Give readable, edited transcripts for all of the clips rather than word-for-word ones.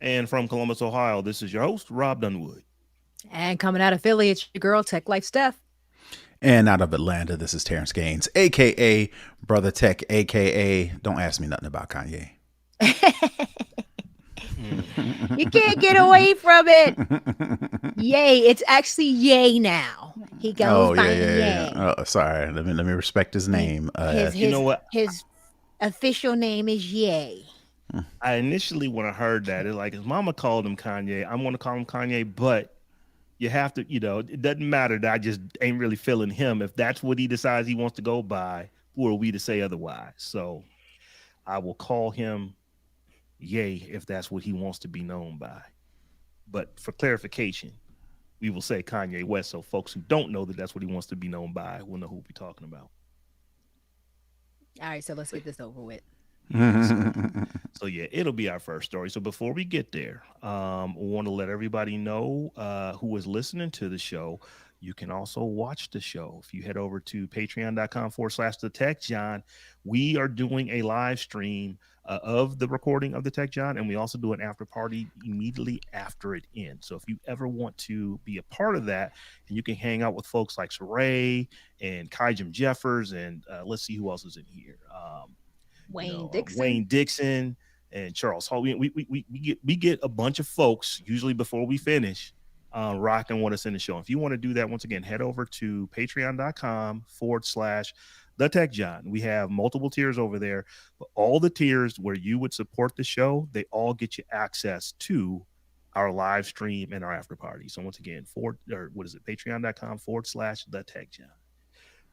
And from Columbus, Ohio, this is your host, Robb Dunewood. And coming out of Philly, it's your girl, Tech Life Steph. And out of Atlanta, this is Terrance Gaines, aka Brother Tech, aka don't ask me nothing about Kanye. You can't get away from it. Yay. It's actually Yay now. He goes Oh by yeah, yeah, yeah. Yay. Oh, sorry. Let me respect his He, name. his You know his what? his official name is Yay. I initially, when I heard that, it like his mama called him Kanye. I'm going to call him Kanye, but you have to, it doesn't matter that I just ain't really feeling him. If that's what he decides he wants to go by, who are we to say otherwise? So I will call him Yay if that's what he wants to be known by. But for clarification, we will say Kanye West, so folks who don't know that that's what he wants to be known by will know who we're talking about. All right, so let's So get this over with. yeah, so yeah, it'll be our first story. So before we get there, I want to let everybody know who is listening to the show. You can also watch the show if you head over to patreon.com/the Tech John. We are doing a live stream of the recording of the Tech John, and we also do an after party immediately after it ends. So if you ever want to be a part of that, and you can hang out with folks like Saray and Kai Jim Jeffers, and let's see who else is in here. Wayne Dixon. Wayne Dixon and Charles Hall. We get a bunch of folks usually before we finish rocking with us in the show. If you want to do that, once again, head over to patreon.com/the Tech John. We have multiple tiers over there, but all the tiers where you would support the show, they all get you access to our live stream and our after party. So once again, patreon.com/the Tech John.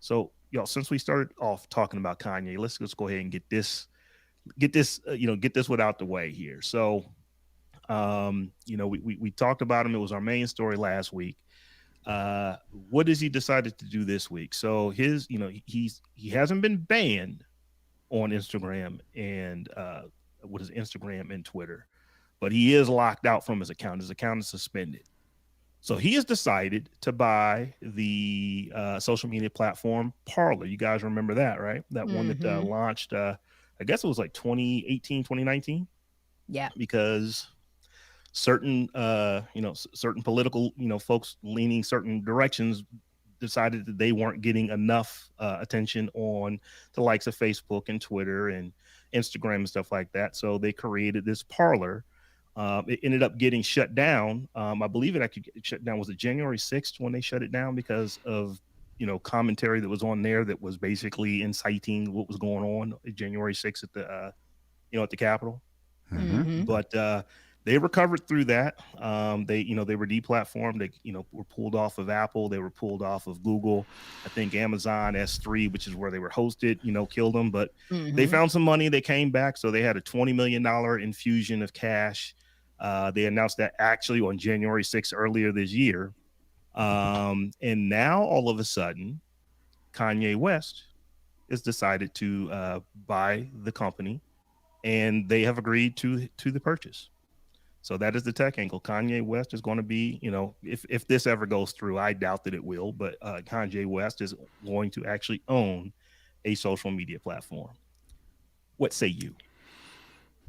So, y'all, since we started off talking about Kanye, let's just go ahead and get this without the way here. So, we talked about him. It was our main story last week. What has he decided to do this week? So he hasn't been banned on Instagram and what is Instagram and Twitter, but he is locked out from his account. His account is suspended. So he has decided to buy the social media platform Parler. You guys remember that, right? That one that launched, I guess it was like 2018, 2019. Yeah. Because certain, certain political, folks leaning certain directions decided that they weren't getting enough attention on the likes of Facebook and Twitter and Instagram and stuff like that. So they created this Parler. It ended up getting shut down. I believe it actually shut down. Was it January 6th when they shut it down because of, commentary that was on there that was basically inciting what was going on January 6th at the, at the Capitol. Mm-hmm. But they recovered through that. They were deplatformed. They, were pulled off of Apple. They were pulled off of Google. I think Amazon S3, which is where they were hosted, killed them. But they found some money. They came back. So they had a $20 million infusion of cash. They announced that actually on January 6th earlier this year. And now all of a sudden, Kanye West has decided to buy the company, and they have agreed to the purchase. So that is the tech angle. Kanye West is going to be, if this ever goes through, I doubt that it will, but Kanye West is going to actually own a social media platform. What say you?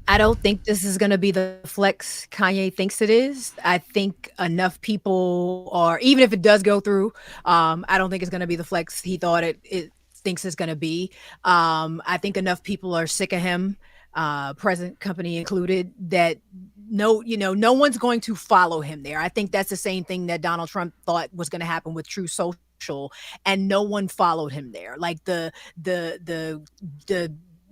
I don't think this is going to be the flex Kanye thinks it is. I think enough people are, even if it does go through, I don't think it's going to be the flex he thought it thinks it's going to be. I think enough people are sick of him, present company included, that no one's going to follow him there. I think that's the same thing that Donald Trump thought was going to happen with True Social, and no one followed him there. Like the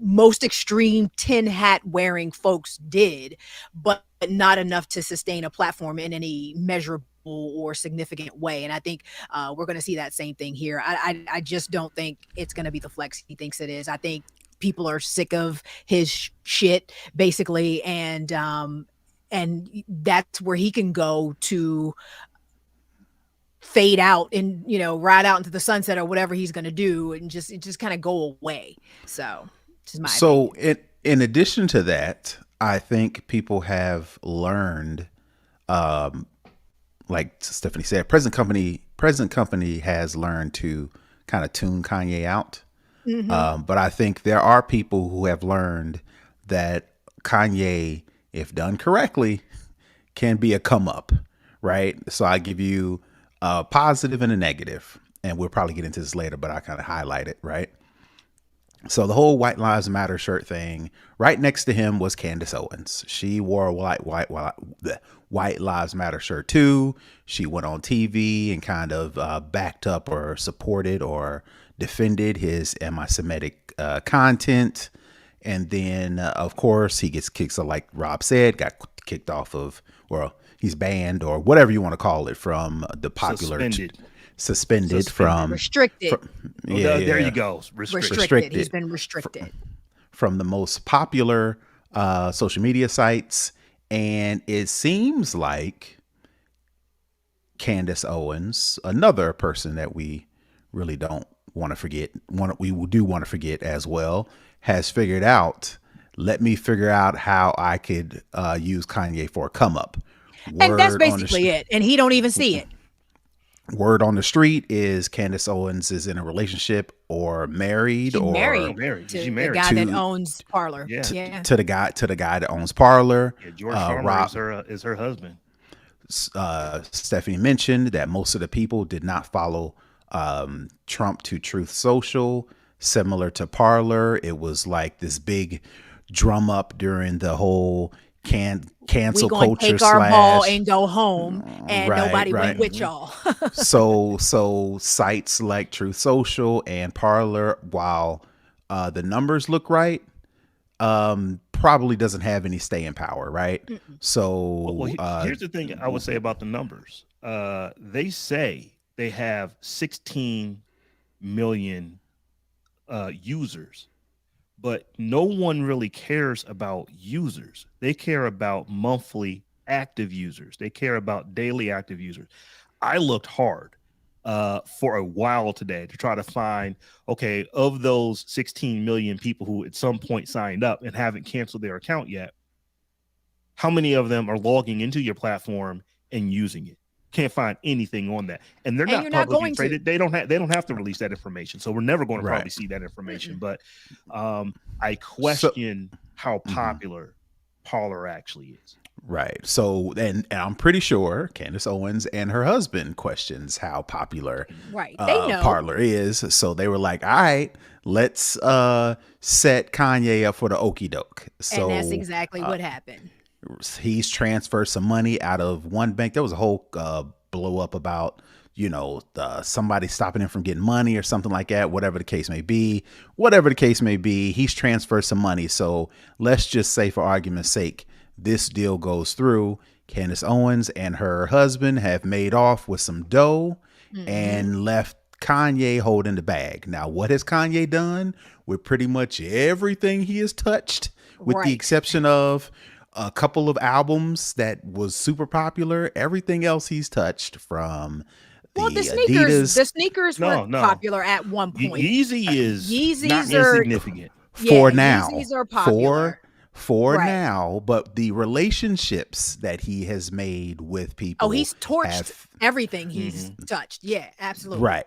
most extreme tin hat wearing folks did, but not enough to sustain a platform in any measurable or significant way. And I think we're going to see that same thing here. I just don't think it's going to be the flex he thinks it is. I think people are sick of his shit, basically, and that's where he can go to fade out and ride out into the sunset or whatever he's going to do, and just kind of go away. So So in addition to that, I think people have learned, like Stephanie said, present company has learned to kind of tune Kanye out. But I think there are people who have learned that Kanye if done correctly, can be a come up, right? So I give you a positive and a negative, and we'll probably get into this later, but I kind of highlight it, right? So the whole White Lives Matter shirt thing, right next to him was Candace Owens. She wore a White Lives Matter shirt too. She went on TV and kind of backed up or supported or defended his anti-Semitic content. And then, of course, he gets kicked. So like Robb said, got kicked off of, well, he's banned or whatever you want to call it from the popular suspended from restricted. There you go. Restricted. He's been restricted from the most popular social media sites. And it seems like Candace Owens, another person that we really don't want to forget, we do want to forget as well, has figured out, let me figure out how I could use Kanye for a come up. And that's basically it. And he don't even see it. Word on the street is Candace Owens is in a relationship or married. She's married to the guy that owns Parler. To the guy that owns Parler. Yeah, George Farmer is her husband. Stephanie mentioned that most of the people did not follow Trump to Truth Social. Similar to Parler, it was like this big drum up during the whole cancel culture. We gonna take our ball and go home, and nobody went with y'all. so sites like Truth Social and Parler, while the numbers look right, probably doesn't have any staying power, right? Mm-mm. So here's the thing I would say about the numbers. They say they have 16 million users. But no one really cares about users. They care about monthly active users. They care about daily active users. I looked hard for a while today to try to find, okay, of those 16 million people who at some point signed up and haven't canceled their account yet, how many of them are logging into your platform and using it? Can't find anything on that, and they're not publicly traded. They don't have to release that information, so we're never going to probably see that information. But I question how popular Parler actually is. Right. So, and I'm pretty sure Candace Owens and her husband questions how popular they know Parler is. So they were like, all right, let's set Kanye up for the okie doke. So and that's exactly what happened. He's transferred some money out of one bank. There was a whole blow up about, somebody stopping him from getting money or something like that, whatever the case may be. He's transferred some money. So let's just say, for argument's sake, this deal goes through. Candace Owens and her husband have made off with some dough and left Kanye holding the bag. Now, what has Kanye done with pretty much everything he has touched, with the exception of a couple of albums that was super popular? Everything else he's touched, from the sneakers were popular at one point. Yeezys not insignificant for now. Yeezys are popular for now, but the relationships that he has made with people. Oh, he's torched everything he's touched. Yeah, absolutely. Right.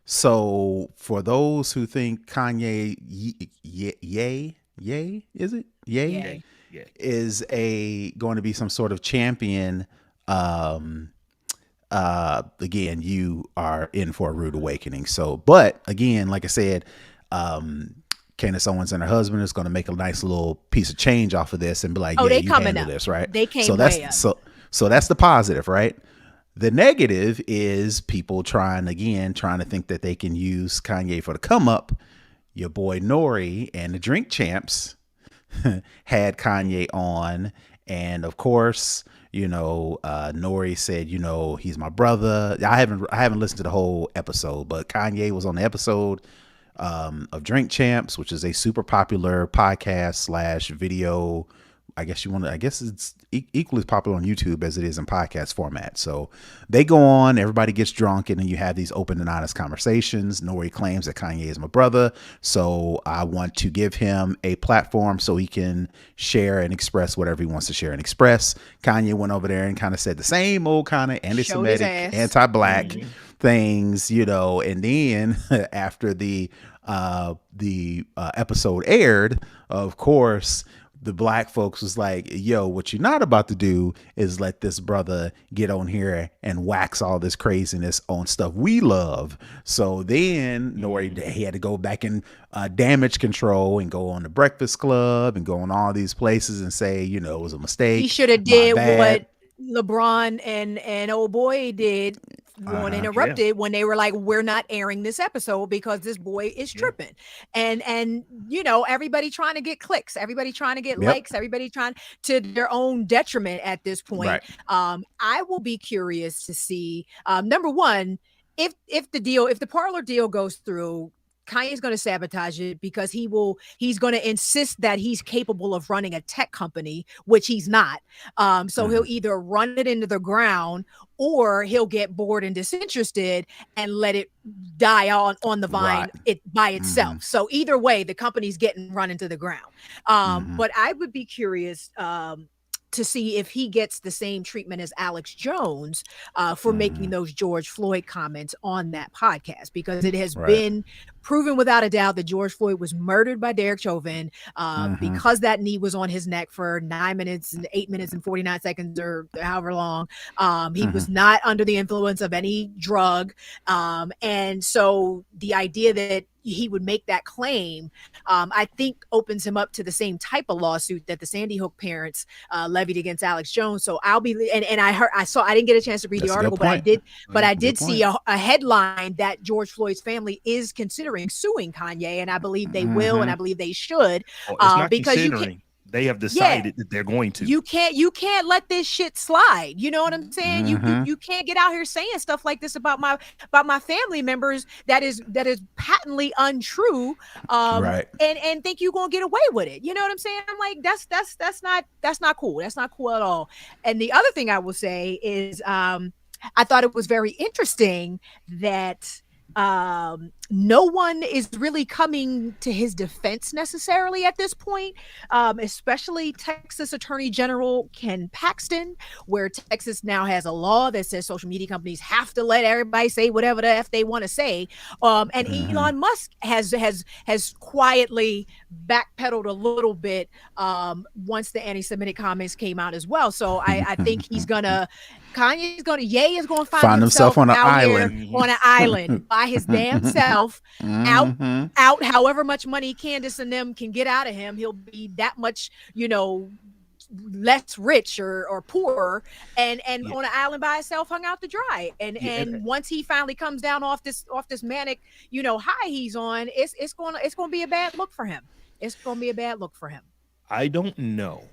So for those who think Kanye, is it? Yay. Yeah. Is going to be some sort of champion, again, you are in for a rude awakening. So, but again, like I said, Candace Owens and her husband is going to make a nice little piece of change off of this and be like, they you coming handle up. This, right? They came so that's way up. So that's the positive, right? The negative is people trying to think that they can use Kanye for the come up. Your boy Nori and the Drink Champs had Kanye on, and of course, Nori said, he's my brother. I haven't listened to the whole episode, but Kanye was on the episode of Drink Champs, which is a super popular podcast / video. I guess it's equally popular on YouTube as it is in podcast format. So they go on, everybody gets drunk, and then you have these open and honest conversations. Nori claims that Kanye is my brother, so I want to give him a platform so he can share and express whatever he wants to share and express. Kanye went over there and kind of said the same old kind of anti-Semitic, anti-black things, and then after the episode aired, of course, the black folks was like, yo, what you're not about to do is let this brother get on here and wax all this craziness on stuff we love. So then Nori, he had to go back in damage control and go on the Breakfast Club and go on all these places and say, you know, it was a mistake. He should have did what LeBron and old boy did when interrupted when they were like, we're not airing this episode because this boy is tripping. And you know, everybody trying to get clicks, everybody trying to get likes, everybody trying to their own detriment at this point. I will be curious to see number one, if the Parler deal goes through, Kanye's going to sabotage it because he's going to insist that he's capable of running a tech company, which he's not. So he'll either run it into the ground or he'll get bored and disinterested and let it die on the vine it by itself. So either way, the company's getting run into the ground. But I would be curious to see if he gets the same treatment as Alex Jones for making those George Floyd comments on that podcast, because it has been proven without a doubt that George Floyd was murdered by Derek Chauvin because that knee was on his neck for 9 minutes and 8 minutes and 49 seconds or however long. He was not under the influence of any drug. And so the idea that he would make that claim, I think opens him up to the same type of lawsuit that the Sandy Hook parents levied against Alex Jones. So I'll be, and I didn't get a chance to read the article, but I did see a headline that George Floyd's family is considering suing Kanye, and I believe they will, and I believe they should, because they have decided that they're going to. You can't let this shit slide. You know what I'm saying? You can't get out here saying stuff like this about my family members that is patently untrue, and think you're gonna get away with it. You know what I'm saying? I'm like, that's not cool. That's not cool at all. And the other thing I will say is, I thought it was very interesting that no one is really coming to his defense necessarily at this point, especially Texas Attorney General Ken Paxton, where Texas now has a law that says social media companies have to let everybody say whatever the F they want to say. And Elon Musk has quietly backpedaled a little bit once the anti-Semitic comments came out as well. So I think Ye is going to find himself on an island by his damn self, out however much money Candace and them can get out of him. He'll be that much, less rich or poorer and on an island by himself, hung out to dry. And once he finally comes down off this manic, high he's on, it's gonna be a bad look for him. It's gonna be a bad look for him. I don't know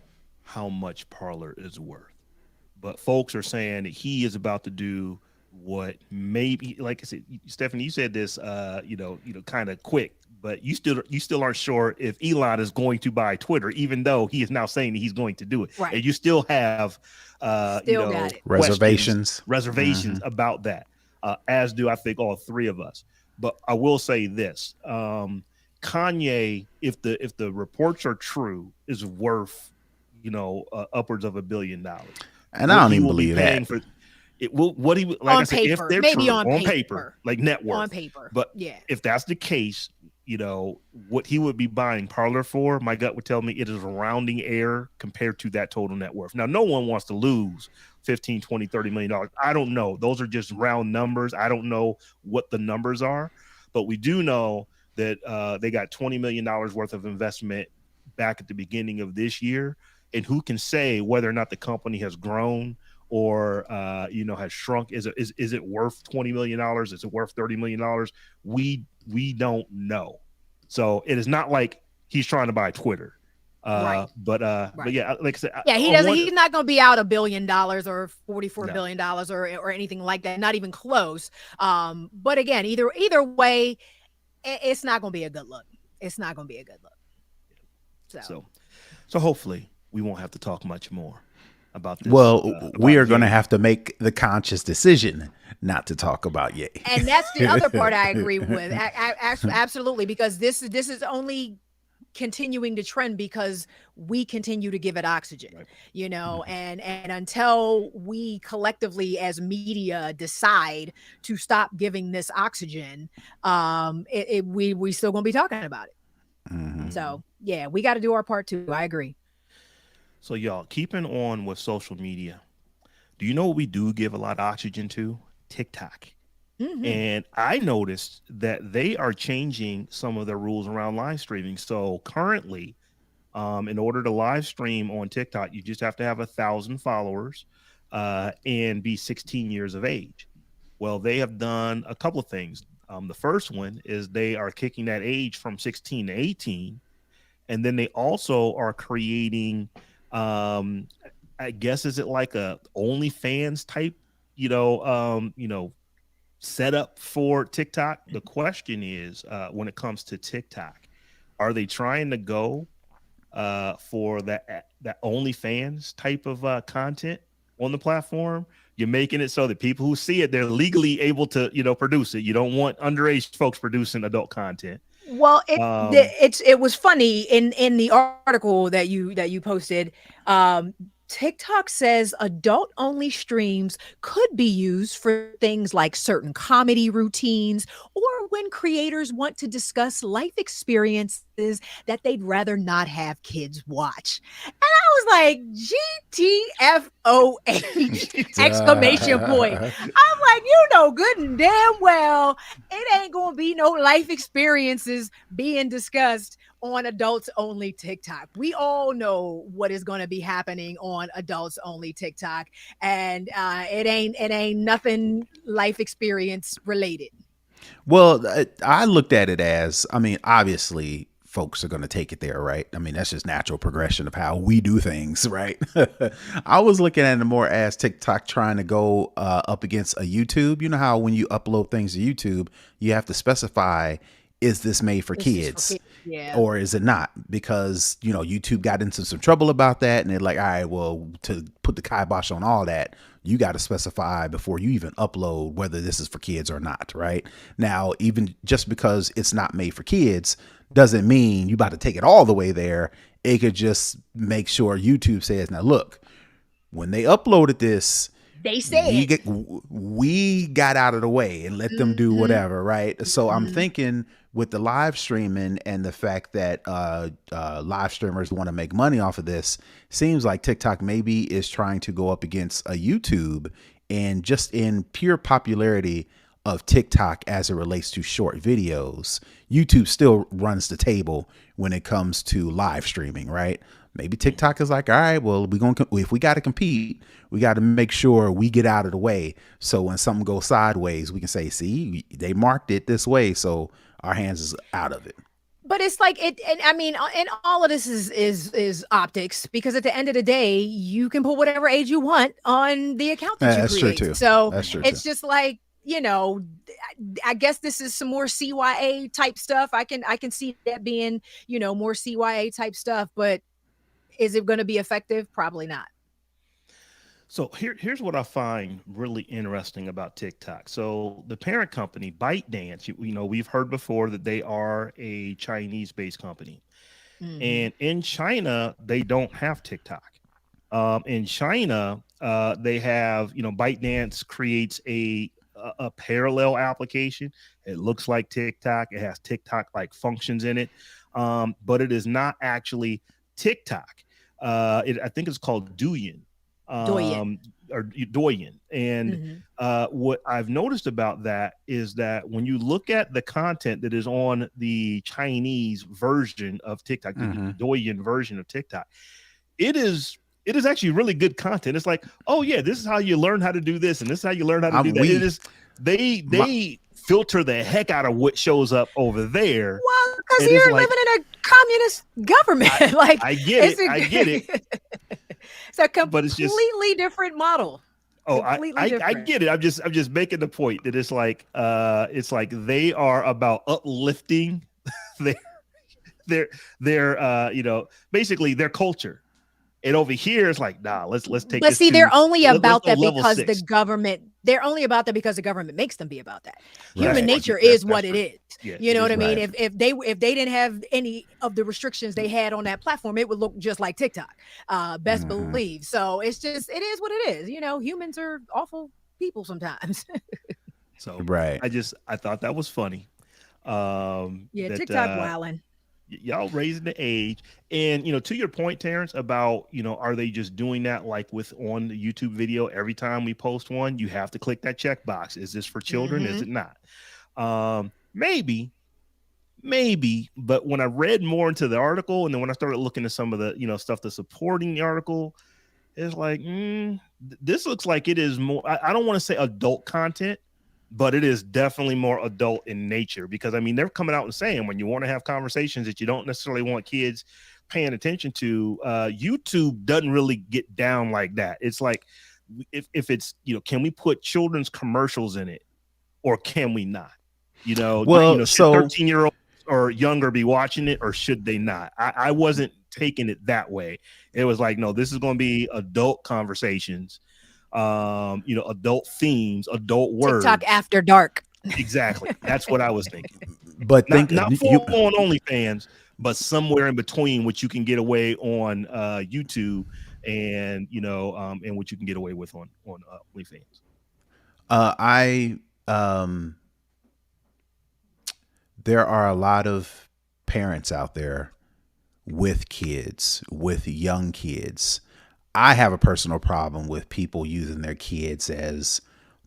how much Parler is worth, but folks are saying that he is about to do what maybe, like I said, Stephanie, you said this, kind of quick, but you still aren't sure if Elon is going to buy Twitter, even though he is now saying that he's going to do it. Right. And you still have, reservations about that, as do I think all three of us. But I will say this: Kanye, if the reports are true, is worth upwards of $1 billion. And I don't even believe that. It will, what he, like I said, if they're maybe true, on paper, like net worth, on paper. But if that's the case, what he would be buying Parler for, my gut would tell me it is a rounding error compared to that total net worth. Now, no one wants to lose 15, 20, $30 million. I don't know. Those are just round numbers. I don't know what the numbers are, but we do know that they got $20 million worth of investment back at the beginning of this year. And who can say whether or not the company has grown or has shrunk? Is it worth $20 million? Is it worth $30 million? We don't know. So it is not like he's trying to buy Twitter. But yeah, like I said, he's not going to be out $1 billion or $44 billion or anything like that. Not even close. But again, either way, it's not going to be a good look. It's not going to be a good look. So hopefully we won't have to talk much more about this. Well, we are going to have to make the conscious decision not to talk about Ye. And that's the other part I agree with. Absolutely, because this is only continuing to trend because we continue to give it oxygen, and until we collectively as media decide to stop giving this oxygen, we still going to be talking about it. So yeah, we got to do our part too. I agree. So y'all, keeping on with social media, do you know what we do give a lot of oxygen to? TikTok. Hmm. And I noticed that they are changing some of their rules around live streaming. So currently, in order to live stream on TikTok, you just have to have 1,000 followers and be 16 years of age. Well, they have done a couple of things. The first one is they are kicking that age from 16 to 18, and then they also are creating, um, I guess, is it like a OnlyFans type, set up for TikTok? The question is, when it comes to TikTok, are they trying to go for that OnlyFans type of content on the platform? You're making it so that people who see it, they're legally able to, produce it. You don't want underage folks producing adult content. Well, Um, it was funny in the article that you posted. Um, TikTok says adult only streams could be used for things like certain comedy routines or when creators want to discuss life experiences that they'd rather not have kids watch. And I was like, GTFOH exclamation point. I'm like, you know good and damn well it ain't gonna be no life experiences being discussed on adults only TikTok. We all know what is going to be happening on adults only TikTok, and it ain't nothing life experience related. Well, I looked at it as, I mean, obviously, folks are going to take it there, right? I mean, that's just natural progression of how we do things, right? I was looking at it more as TikTok trying to go up against a YouTube. You know how when you upload things to YouTube, you have to specify, is this made for This is for kids? kids. Yeah. Or is it not? Because, YouTube got into some trouble about that. And they're like, all right, well, to put the kibosh on all that, you got to specify before you even upload whether this is for kids or not. Right now, even just because it's not made for kids doesn't mean you about to take it all the way there. It could just make sure YouTube says, now look, when they uploaded this, They we said. get we got out of the way and let them do Hmm. whatever, right? So I'm Hmm. thinking with the live streaming and the fact that live streamers want to make money off of this, seems like TikTok maybe is trying to go up against a YouTube, and just in pure popularity of TikTok as it relates to short videos, YouTube still runs the table when it comes to live streaming, right? Maybe TikTok is like, all right, well, if we got to compete, we got to make sure we get out of the way. So when something goes sideways, we can say, see, they marked it this way, so our hands is out of it. But it's like it, and I mean, and all of this is optics because at the end of the day, you can put whatever age you want on the account that you That's true create. too. So That's true too. it's just like I guess this is some more CYA type stuff. I can see that being more CYA type stuff, but is it going to be effective? Probably not. So here's what I find really interesting about TikTok. So the parent company, ByteDance, we've heard before that they are a Chinese-based company, Hmm. and in China they don't have TikTok. In China, they have, ByteDance creates a parallel application. It looks like TikTok. It has TikTok like functions in it, but it is not actually TikTok. I think it's called Douyin, Doyen. or Douyin. And Hmm. what I've noticed about that is that when you look at the content that is on the Chinese version of TikTok, the Mm-hmm. Douyin version of TikTok, it is it is actually really good content. It's like, oh yeah, this is how you learn how to do this, and this is how you learn how to do that. It We is they my they filter the heck out of what shows up over there. Well, because It is you're like, living in a communist I government. Like I get it's it, I get it, it's a but it's just, completely different model. oh, Completely I different. get it. I'm just making the point that it's like they are about uplifting their basically their culture. And over here it's like, nah, let's take But this see, to, they're only let's about go that level because the 6. government they're only about that because the government makes them be about that. That's Human right. true. nature That's is what that's it true. is. Yeah, You it know what is I what it mean? Right. is. If they didn't have any of the restrictions they had on that platform, it would look just like TikTok. Best Mm-hmm. believe. So it's just it is what it is. Humans are awful people sometimes. So Right. I thought that was funny. Yeah, That TikTok wilding. Y'all raising the age. And to your point, Terrence, about are they just doing that like with on the YouTube video? Every time we post one, you have to click that checkbox. Is this for children? Is Mm-hmm. it not? Maybe, but when I read more into the article, and then when I started looking at some of the stuff that's supporting the article, it's like this looks like it is more, I don't want to say adult content, but it is definitely more adult in nature, because I mean they're coming out and saying when you want to have conversations that you don't necessarily want kids paying attention to, YouTube doesn't really get down like that. It's like, if it's can we put children's commercials in it, or can we not? Well, Should so 13-year-olds or younger be watching it, or should they not? I wasn't taking it that way. It was like, no, this is going to be adult conversations, adult themes, adult words. TikTok after dark. Exactly. That's what I was thinking. but think Not you, full on OnlyFans, but somewhere in between, which you can get away on YouTube, and and what you can get away with on OnlyFans. I there are a lot of parents out there with kids, with young kids. I have a personal problem with people using their kids as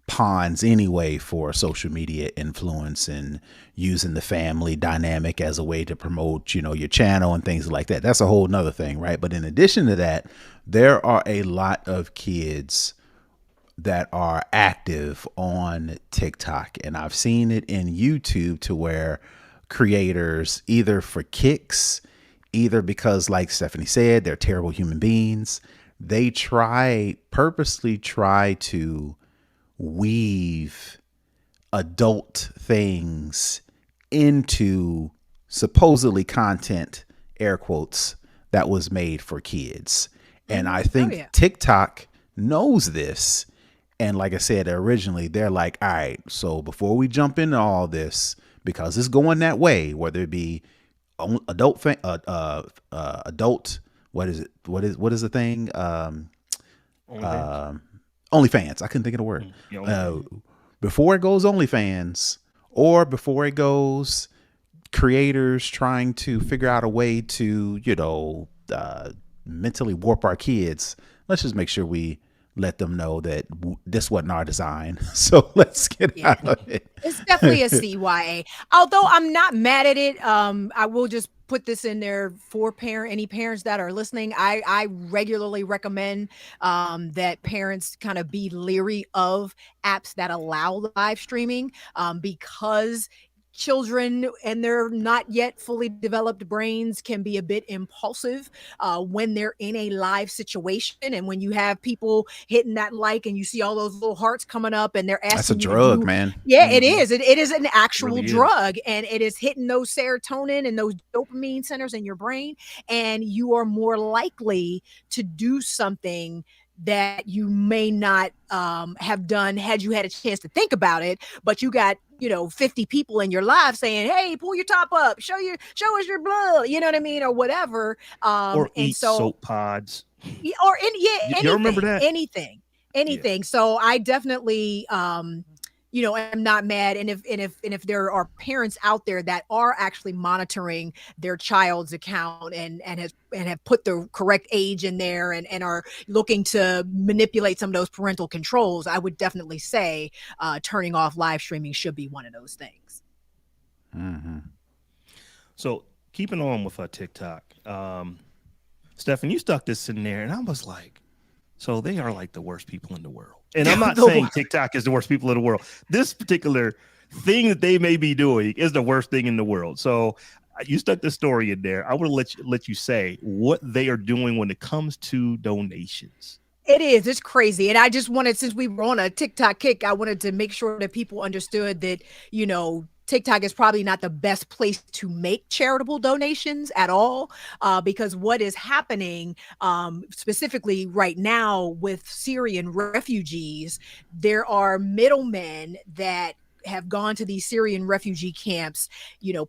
pawns anyway for social media influence, and using the family dynamic as a way to promote, your channel and things like that. That's a whole nother thing, right? But in addition to that, there are a lot of kids that are active on TikTok, and I've seen it in YouTube to where creators, either for kicks, either because, like Stephanie said, they're terrible human beings, they purposely try to weave adult things into supposedly content, air quotes, that was made for kids. And I think TikTok knows this. And like I said originally, they're like, all right, so before we jump into all this, because it's going that way, whether it be adult, what is it? What is the thing? OnlyFans. I couldn't think of the word. Before it goes OnlyFans, or before it goes creators trying to figure out a way to, mentally warp our kids, let's just make sure we let them know that this wasn't our design. So let's get out of it. It's definitely a CYA. Although I'm not mad at it. I will just put this in there for any parents that are listening. I regularly recommend that parents kind of be leery of apps that allow live streaming, because children and their not yet fully developed brains can be a bit impulsive when they're in a live situation, and when you have people hitting that like, and you see all those little hearts coming up, and they're asking, that's a drug, man. Yeah, it is. It is an actual Really drug, and it is hitting those serotonin and those dopamine centers in your brain, and you are more likely to do something that you may not have done had you had a chance to think about it. But you got 50 people in your life saying, hey, pull your top up, show us your blood, you know what I mean, or whatever, or and eat so soap pods. or anything, you remember that? anything. Yeah. So I definitely am not mad. And if there are parents out there that are actually monitoring their child's account, and have put the correct age in there, and are looking to manipulate some of those parental controls, I would definitely say turning off live streaming should be one of those things. Mm-hmm. So keeping on with TikTok, Stephan, you stuck this in there, and I was like, so they are like the worst people in the world. And I'm not saying TikTok is the worst people in the world. This particular thing that they may be doing is the worst thing in the world. So you stuck the story in there. I would let you say what they are doing when it comes to donations. It is. It's crazy. And I just wanted, since we were on a TikTok kick, I wanted to make sure that people understood that, TikTok is probably not the best place to make charitable donations at all, because what is happening specifically right now with Syrian refugees, there are middlemen that have gone to these Syrian refugee camps,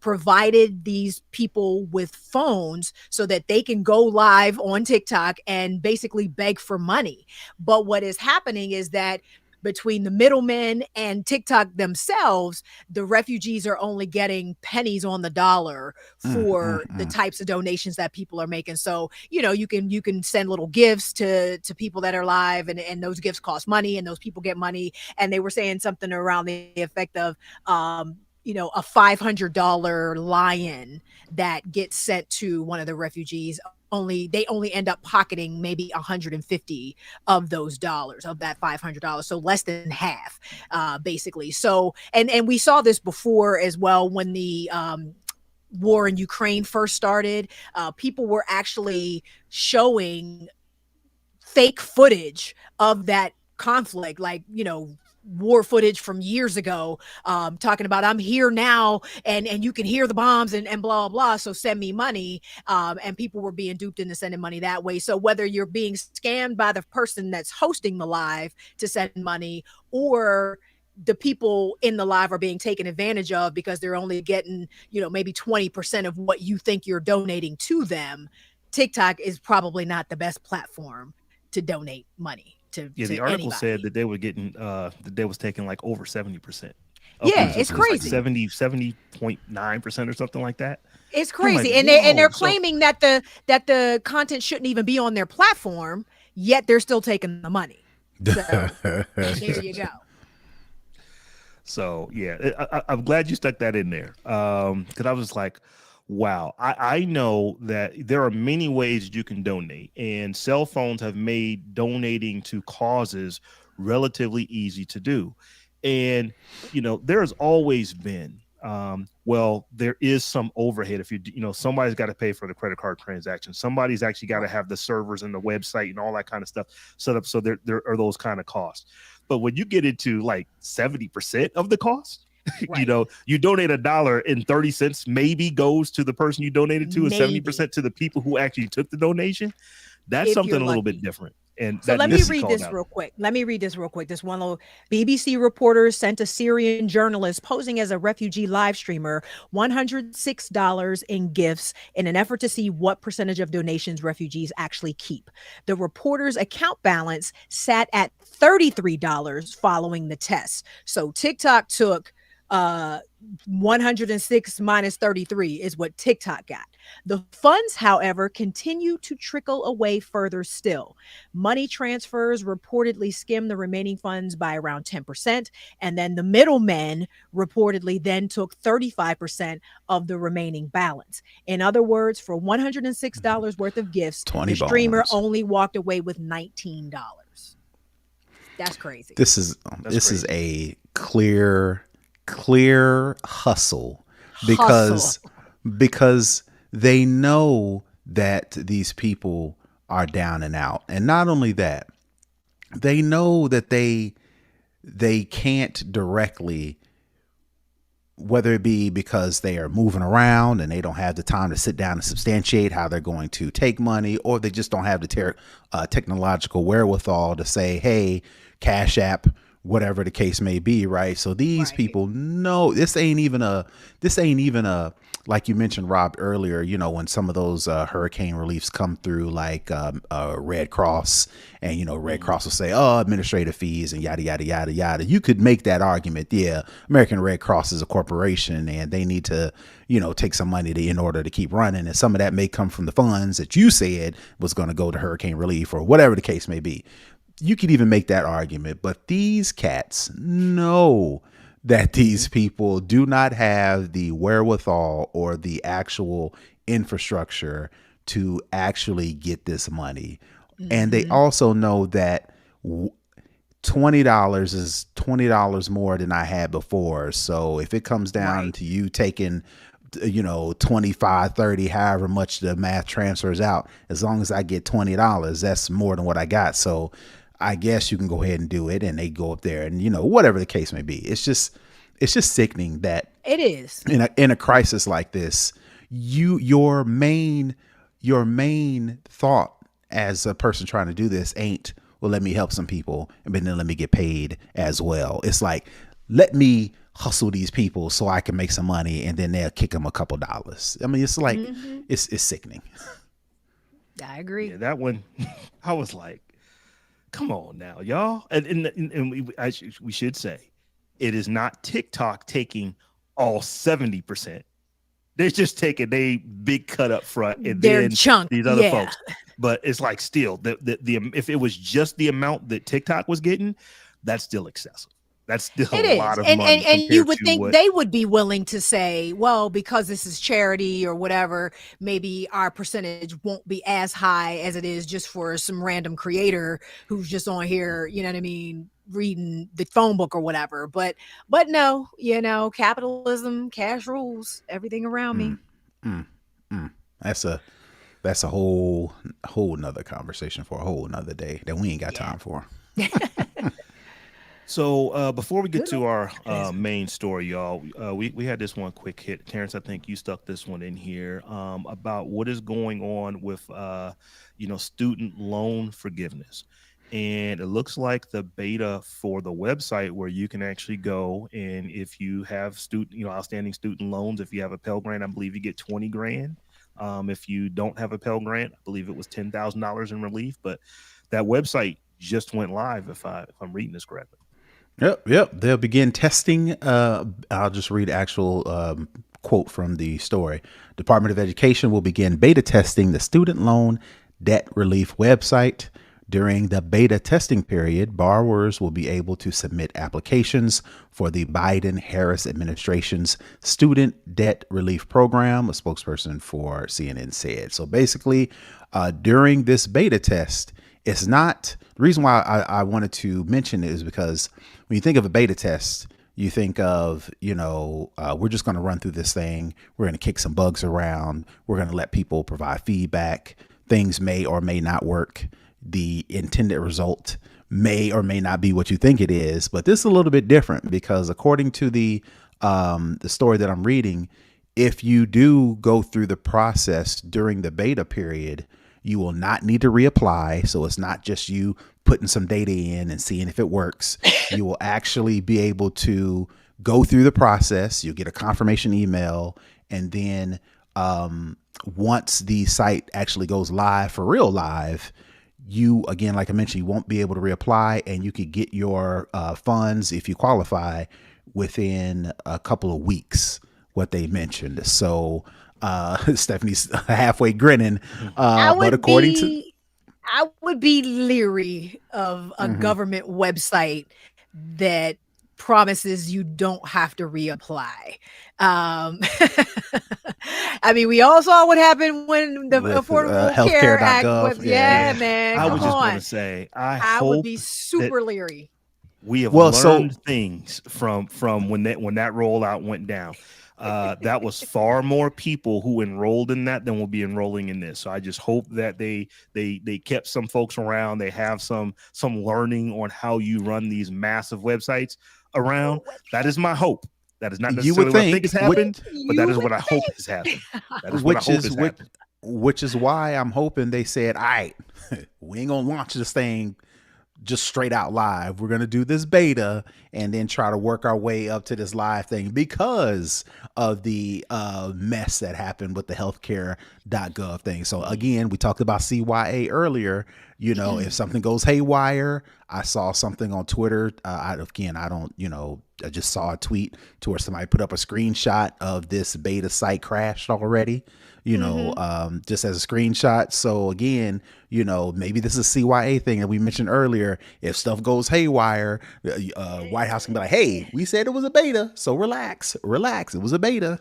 provided these people with phones so that they can go live on TikTok and basically beg for money. But what is happening is that between the middlemen and TikTok themselves, the refugees are only getting pennies on the dollar for the types of donations that people are making. So, you can send little gifts to people that are live, and those gifts cost money, and those people get money. And they were saying something around the effect of a $500 lion that gets sent to one of the refugees. They only end up pocketing maybe 150 of those dollars, of that $500, so less than half, basically. So, and we saw this before as well when the war in Ukraine first started. People were actually showing fake footage of that conflict, like, war footage from years ago, talking about, I'm here now, and you can hear the bombs, and blah, blah, blah, so send me money. And people were being duped into sending money that way. So whether you're being scammed by the person that's hosting the live to send money, or the people in the live are being taken advantage of because they're only getting, maybe 20% of what you think you're donating to them, TikTok is probably not the best platform to donate money to. Yeah, the article said that they were getting that they was taking like over 70%. Yeah, it's crazy. Like 70.9% or something like that. It's crazy. Like, and they're claiming that the content shouldn't even be on their platform, yet they're still taking the money. So there you go. So yeah, I'm glad you stuck that in there, because I was like, wow, I know that there are many ways you can donate, and cell phones have made donating to causes relatively easy to do. And, there's always been, there is some overhead. If somebody's got to pay for the credit card transaction. Somebody's actually got to have the servers and the website and all that kind of stuff set up. So there are those kind of costs. But when you get into like 70% of the cost, right. You donate $1.30 maybe goes to the person you donated to, and 70% to the people who actually took the donation. That's something a little bit different. And so let me read this real quick. This one little BBC reporter sent a Syrian journalist posing as a refugee live streamer $106 in gifts in an effort to see what percentage of donations refugees actually keep. The reporter's account balance sat at $33 following the test. So TikTok took 106 minus 33 is what TikTok got. The funds, however, continue to trickle away further still. Money transfers reportedly skim the remaining funds by around 10%, and then the middlemen reportedly then took 35% of the remaining balance. In other words, for $106 worth of gifts, the streamer only walked away with $19. That's crazy. This is a clear hustle because they know that these people are down and out. And not only that, they know that they can't directly, whether it be because they are moving around and they don't have the time to sit down and substantiate how they're going to take money, or they just don't have the technological wherewithal to say, hey, Cash App, whatever the case may be, right? So these people know this ain't even a, like you mentioned, Rob, earlier, when some of those hurricane reliefs come through, like Red Cross, and, Red Cross will say, oh, administrative fees and yada, yada, yada, yada. You could make that argument. Yeah, American Red Cross is a corporation and they need to, take some money in order to keep running. And some of that may come from the funds that you said was going to go to hurricane relief or whatever the case may be. You could even make that argument, but these cats know that these people do not have the wherewithal or the actual infrastructure to actually get this money. Mm-hmm. And they also know that $20 is $20 more than I had before. So if it comes down to you taking 25, 30, however much the math transfers out, as long as I get $20, that's more than what I got. So I guess you can go ahead and do it. And they go up there and, whatever the case may be. It's just sickening that it is in a crisis like this, your main thought as a person trying to do this ain't, well, let me help some people and then let me get paid as well. It's like, let me hustle these people so I can make some money, and then they'll kick them a couple dollars. I mean, it's like, it's sickening. I agree. Yeah, that one, I was like, Come on now, y'all. And we should say it is not TikTok taking all 70%. They're just taking a big cut up front, and Their then chunk, these other yeah. folks. But it's like still the if it was just the amount that TikTok was getting, that's still excessive. That's still It a is. lot of And money you compared would to think what. they would be willing to say, well, because this is charity or whatever, maybe our percentage won't be as high as it is just for some random creator who's just on here, you know what I mean, reading the phone book or whatever. But no, capitalism, cash rules, everything around me. Mm, mm. That's a whole nother conversation for a whole nother day that we ain't got time for. So before we get Good to old our capitalism. main story, y'all, we had this one quick hit. Terrance, I think you stuck this one in here about what is going on with student loan forgiveness. And it looks like the beta for the website where you can actually go, and if you have outstanding student loans, if you have a Pell Grant, I believe you get 20 grand. If you don't have a Pell Grant, I believe it was $10,000 in relief. But that website just went live, if I'm reading this correctly. Yep. They'll begin testing. I'll just read actual quote from the story. Department of Education will begin beta testing the student loan debt relief website. During the beta testing period, borrowers will be able to submit applications for the Biden-Harris administration's student debt relief program, a spokesperson for CNN said. So basically, during this beta test, it's not the reason why I wanted to mention it is because when you think of a beta test, you think of, we're just going to run through this thing. We're going to kick some bugs around. We're going to let people provide feedback. Things may or may not work. The intended result may or may not be what you think it is. But this is a little bit different because according to the story that I'm reading, if you do go through the process during the beta period, you will not need to reapply. So it's not just you putting some data in and seeing if it works. You will actually be able to go through the process. You'll get a confirmation email. And then once the site actually goes live for real live, you, again, like I mentioned, you won't be able to reapply, and you could get your funds if you qualify within a couple of weeks, what they mentioned. So Stephanie's halfway grinning. But according to I would be leery of a government website that promises you don't have to reapply. I mean, we all saw what happened when the with Affordable Care Act healthcare.gov. was, yeah, man, I come was just going on. to say, I would be that super leery. we have Well, so learned things from when that rollout went down. That was far more people who enrolled in that than will be enrolling in this. So I just hope that they kept some folks around. They have some learning on how you run these massive websites around. That is my hope. That is not you would necessarily what I think think, has happened, but that You is would what I hope think. has happened. That is what I which hope is has which, happened. which is why I'm hoping they said, all right, we ain't gonna launch this thing just straight out live. We're going to do this beta and then try to work our way up to this live thing because of the mess that happened with the healthcare.gov thing. So again, we talked about CYA earlier. If something goes haywire, I saw something on Twitter. I just saw a tweet to where somebody put up a screenshot of this beta site crashed already, just as a screenshot. So again, maybe this is a CYA thing that we mentioned earlier. If stuff goes haywire, White House can be like, hey, we said it was a beta. So relax. It was a beta.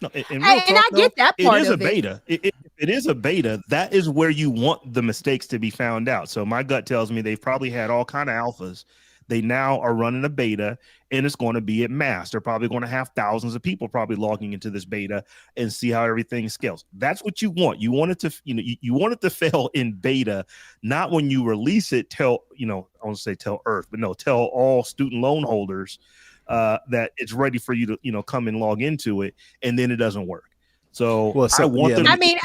No, in real talk, I get that it part is a of it. beta. It is a beta. That is where you want the mistakes to be found out. So my gut tells me they've probably had all kind of alphas. They now are running a beta, and it's going to be at mass. They're probably going to have thousands of people probably logging into this beta and see how everything scales. That's what you want. You want it to, you want it to fail in beta, not when you release it. I want to say tell Earth, but no, tell all student loan holders that it's ready for you to, come and log into it, and then it doesn't work. So I want them. I mean,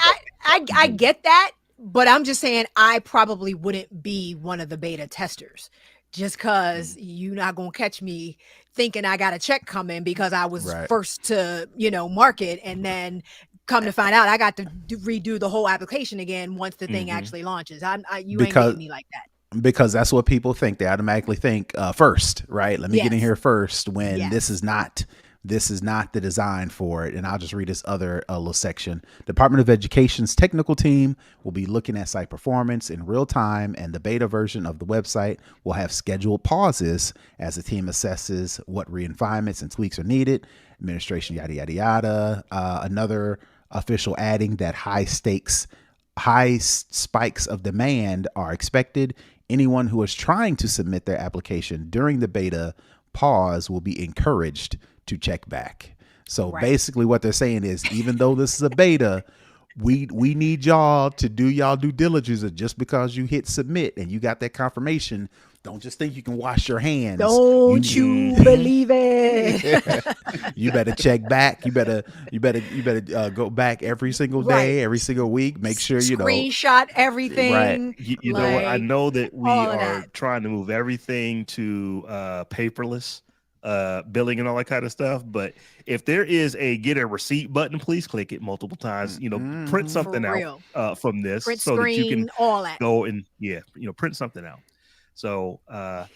I get that, but I'm just saying I probably wouldn't be one of the beta testers just because you're not going to catch me thinking I got a check coming because I was first to, market, and then come to find out I got to redo the whole application again once the thing actually launches. You ain't getting me like that. because that's what people think. They automatically think first, right? Let me get in Yes. here first when this Yes. is not the design for it. And I'll just read this other little section. Department of Education's technical team will be looking at site performance in real time, and the beta version of the website will have scheduled pauses as the team assesses what refinements and tweaks are needed. Administration, yada, yada, yada. Another official adding that high spikes of demand are expected. Anyone who is trying to submit their application during the beta pause will be encouraged to check back. So Right. basically what they're saying is, even though this is a beta, we need y'all to do y'all due diligence. And just because you hit submit and you got that confirmation, don't just think you can wash your hands. Don't you believe it? You better check back. You better go back every single day, Right. every single week. Make sure you know. Screenshot everything. You know what? I like, know that we all of are that. trying to move everything to paperless billing and all that kind of stuff. But if there is a get a receipt button, please click it multiple times. You know, print something For out real. from this Print so that you can screen, all that. go and print something out. So I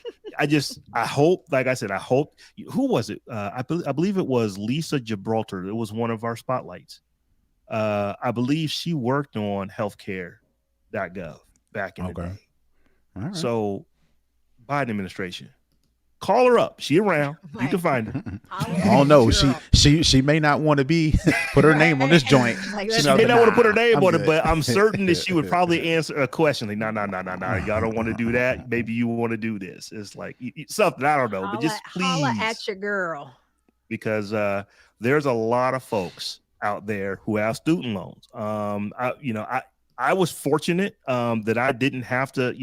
hope, like I said, who was it? I believe it was Lisa Gibraltar. It was one of our spotlights. I believe she worked on healthcare.gov back in the day. All right. So Biden administration, call her up. She around. You can find her. Oh no, she may not want to be put her name on this joint. Like, She listen, may not want to put her name I'm on it, good. but I'm certain that she would probably answer a question like, no. Y'all don't want to do that. Maybe you want to do this. It's like something, I don't know, but just holla at please, your girl. because there's a lot of folks out there who have student loans. I was fortunate that I didn't have to,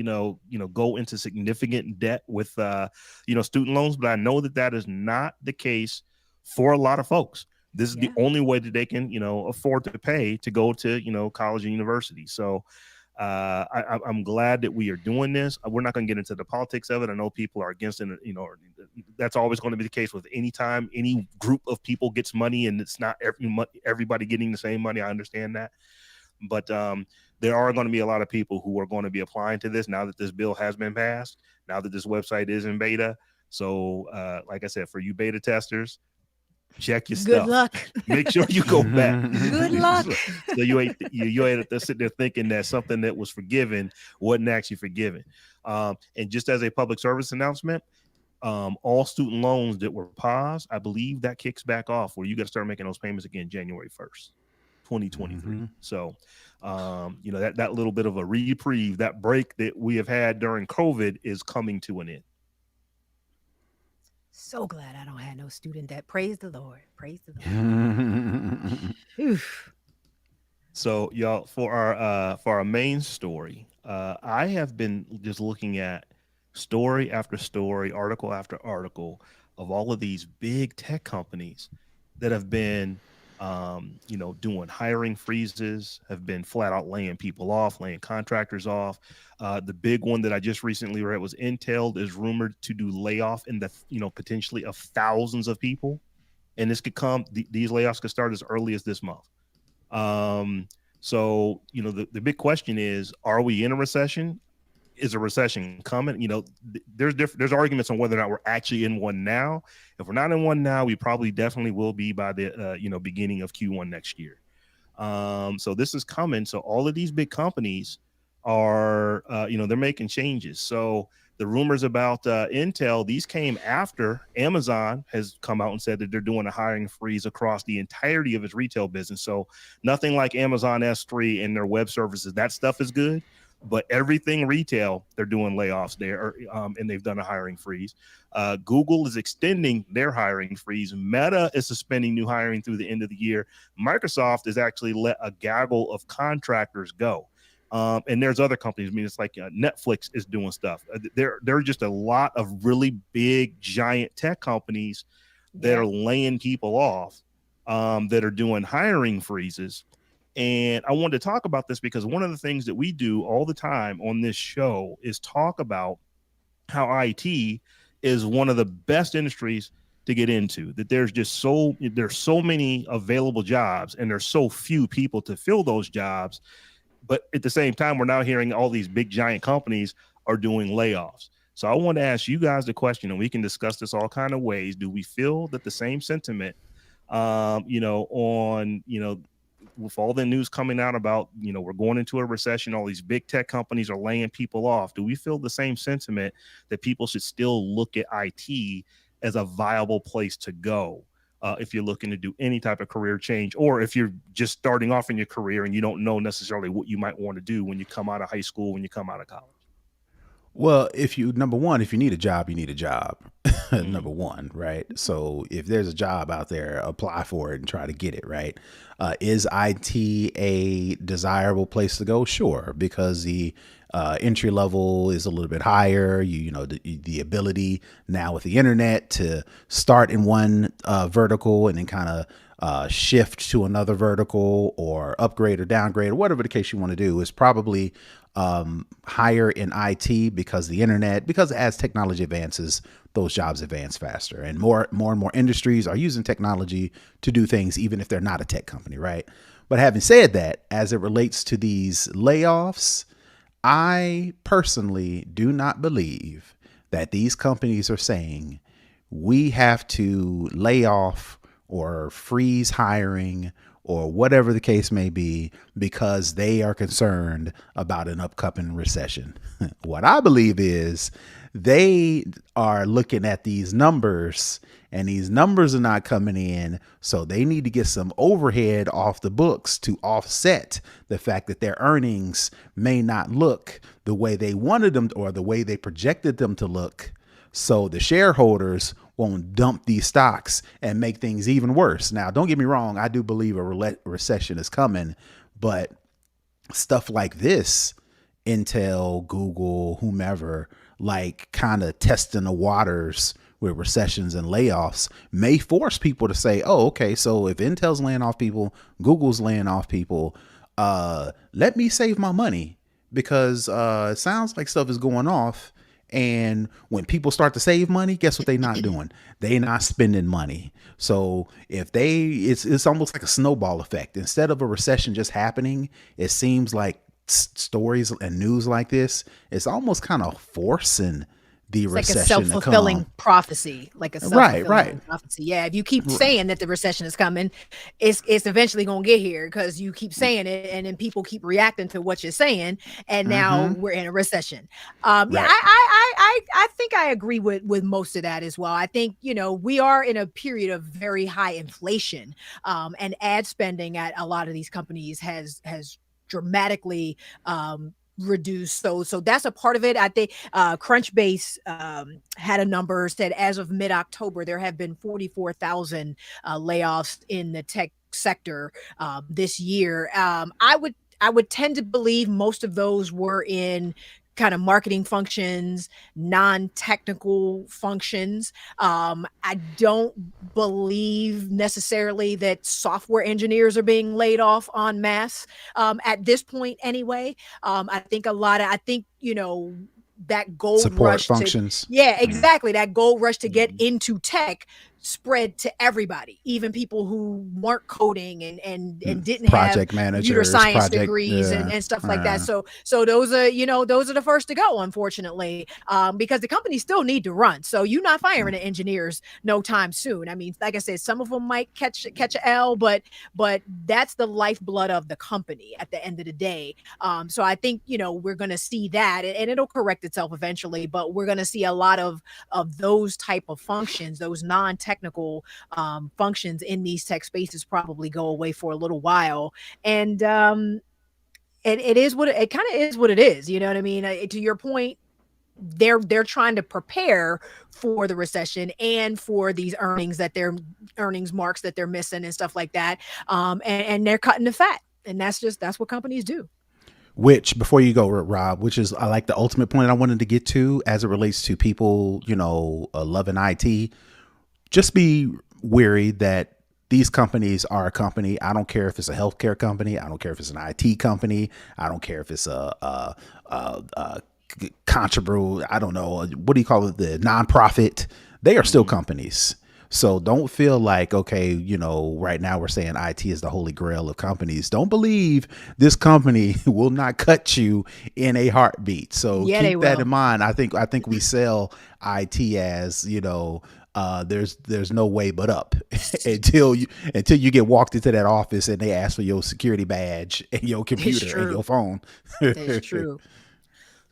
go into significant debt with, student loans, but I know that is not the case for a lot of folks. This is the only way that they can, afford to pay to go to, college and university. So I'm glad that we are doing this. We're not going to get into the politics of it. I know people are against it. That's always going to be the case with any time any group of people gets money and it's not everybody getting the same money. I understand that. But there are going to be a lot of people who are going to be applying to this now that this bill has been passed, now that this website is in beta. So like I said, for you beta testers, check your stuff. Good luck. Make sure you go back. Good luck. So you ain't sitting there thinking that something that was forgiven wasn't actually forgiven. And just as a public service announcement, all student loans that were paused, I believe that kicks back off where you got to start making those payments again January 1st, 2023. So, that little bit of a reprieve, that break that we have had during COVID is coming to an end. So glad I don't have no student debt. Praise the Lord. Praise the Lord. Oof. So, y'all, for our main story, I have been just looking at story after story, article after article of all of these big tech companies that have been, doing hiring freezes, have been flat out laying people off, laying contractors off. The big one that I just recently read was Intel is rumored to do layoff in the, potentially of thousands of people. And this could these layoffs could start as early as this month. So, the big question is, are we in a recession? Is a recession coming? There's arguments on whether or not we're actually in one now. If we're not in one now, we probably definitely will be by the, beginning of Q1 next year. So this is coming. So all of these big companies are, they're making changes. So the rumors about Intel, these came after Amazon has come out and said that they're doing a hiring freeze across the entirety of its retail business. So nothing like Amazon S3 and their web services. That stuff is good. But everything retail, they're doing layoffs there, and they've done a hiring freeze. Google is extending their hiring freeze. Meta is suspending new hiring through the end of the year. Microsoft has actually let a gaggle of contractors go. And there's other companies. I mean, it's like Netflix is doing stuff. There are just a lot of really big, giant tech companies that are laying people off, that are doing hiring freezes. And I wanted to talk about this because one of the things that we do all the time on this show is talk about how IT is one of the best industries to get into, that there's so many available jobs and there's so few people to fill those jobs. But at the same time, we're now hearing all these big giant companies are doing layoffs. So I want to ask you guys the question, and we can discuss this all kind of ways. Do we feel that the same sentiment, with all the news coming out about, we're going into a recession, all these big tech companies are laying people off. Do we feel the same sentiment that people should still look at IT as a viable place to go? If you're looking to do any type of career change, or if you're just starting off in your career and you don't know necessarily what you might want to do when you come out of high school, when you come out of college. Well, number one, if you need a job, you need a job. Mm-hmm. Number one, right? So if there's a job out there, apply for it and try to get it, right? Is IT a desirable place to go? Sure, because the entry level is a little bit higher. The ability now with the internet to start in one vertical and then kind of shift to another vertical or upgrade or downgrade or whatever the case you want to do is probably higher in IT because as technology advances, those jobs advance faster, and more and more industries are using technology to do things, even if they're not a tech company, right? But having said that, as it relates to these layoffs, I personally do not believe that these companies are saying we have to lay off or freeze hiring or whatever the case may be because they are concerned about an upcoming recession. What I believe is they are looking at these numbers, and these numbers are not coming in, so they need to get some overhead off the books to offset the fact that their earnings may not look the way they wanted them or the way they projected them to look. So the shareholders won't dump these stocks and make things even worse. Now, don't get me wrong. I do believe a recession is coming, but stuff like this, Intel, Google, whomever, like kind of testing the waters with recessions and layoffs may force people to say, oh, okay, so if Intel's laying off people, Google's laying off people, let me save my money because it sounds like stuff is going off. And when people start to save money, guess what they're not doing? They're not spending money. So if it's almost like a snowball effect. Instead of a recession just happening, it seems like stories and news like this, it's almost kind of forcing the It's recession like a self-fulfilling prophecy, right. prophecy. Yeah, if you keep saying that the recession is coming, it's eventually gonna get here because you keep saying it, and then people keep reacting to what you're saying, and now we're in a recession. Yeah, Right. I think I agree with most of that as well. I think we are in a period of very high inflation, and ad spending at a lot of these companies has dramatically reduced. So that's a part of it. I think Crunchbase had a number, said as of mid-October there have been 44,000 layoffs in the tech sector this year. I would tend to believe most of those were in kind of marketing functions, non-technical functions. I don't believe necessarily that software engineers are being laid off en masse at this point anyway. I think that gold Support rush functions. exactly, that gold rush to get into tech spread to everybody, even people who weren't coding and didn't Project have managers, computer science degrees and stuff like that. So those are those are the first to go, unfortunately, because the companies still need to run. So you're not firing the engineers no time soon. I mean, like I said, some of them might catch a L, but that's the lifeblood of the company at the end of the day. So I think we're going to see that, and it'll correct itself eventually. But we're going to see a lot of those type of functions, those non-technical functions in these tech spaces probably go away for a little while. And it is what it kind of is what it is. You know what I mean? To your point, they're trying to prepare for the recession and for these earnings marks that they're missing and stuff like that. And they're cutting the fat, and that's what companies do. Which, before you go, Rob, which is I like the ultimate point I wanted to get to as it relates to people, loving IT. Just be wary that these companies are a company. I don't care if it's a healthcare company. I don't care if it's an IT company. I don't care if it's a controversial, I don't know, what do you call it? The nonprofit. They are still companies. So don't feel like, okay, right now we're saying IT is the holy grail of companies. Don't believe this company will not cut you in a heartbeat. So Yeah, they keep that in will. mind. I think we sell IT as, there's no way but up until you get walked into that office and they ask for your security badge and your It's computer and your true. phone. It's true.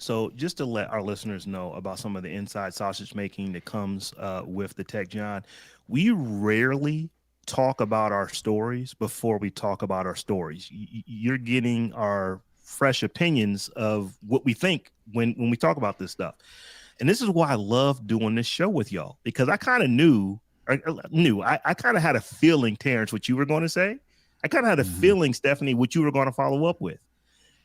So just to let our listeners know about some of the inside sausage making that comes with the Tech John, we rarely talk about our stories before we talk about our stories. You're getting our fresh opinions of what we think when we talk about this stuff. And this is why I love doing this show with y'all, because I kind of I kind of had a feeling, Terrance, what you were going to say. I kind of had a Mhm. feeling, Stephanie, what you were going to follow up with.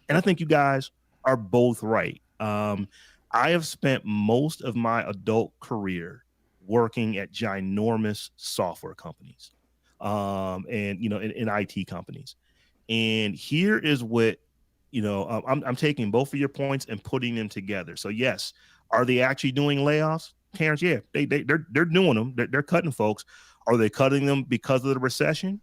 And I think you guys are both right. I have spent most of my adult career working at ginormous software companies, and in IT companies. And here is what I'm taking both of your points and putting them together. So yes, are they actually doing layoffs, Terrance? Yeah, they're doing them. They're cutting folks. Are they cutting them because of the recession?